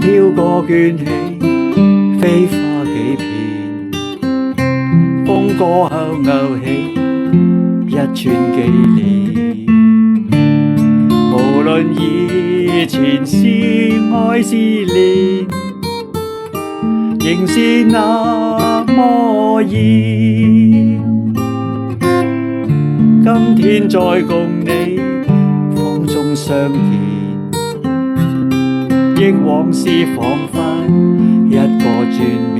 飄過捲起飛花幾片，風過後勾起一串紀念。無論以前是愛是戀，仍是那麼艷。今天再共你風中相見，憶往事彷彿一個轉面，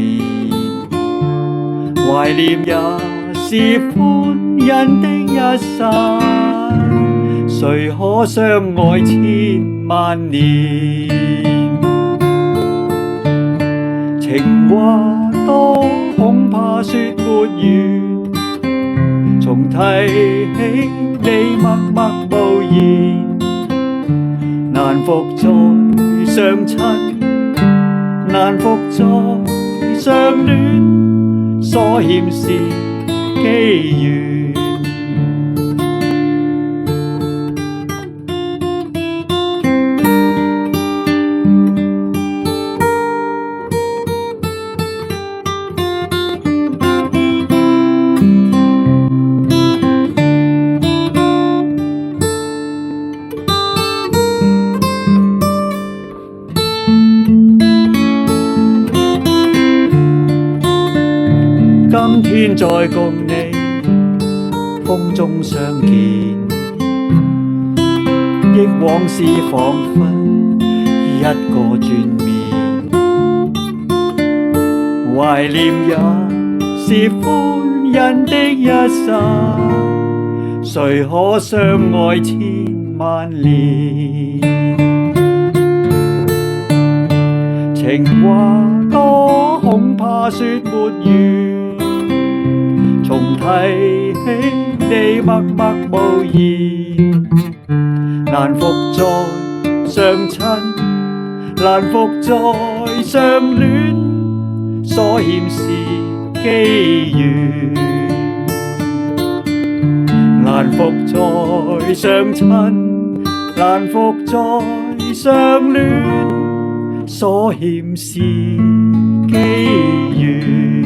懷念也是歡欣的一剎，誰可相愛千萬年？情話多恐怕說沒完，重提起你默默無言，難復再相親，難復再相戀，所欠是機緣。今天再共你風中相見，憶往事彷彿一個轉面，懷念也是歡欣的一剎，誰可相愛千萬年？情話多恐怕說沒完，重提起你默默無言，難復再相親，難復再相戀，所欠是機緣。難復再相親，難復再相戀，所欠是機緣。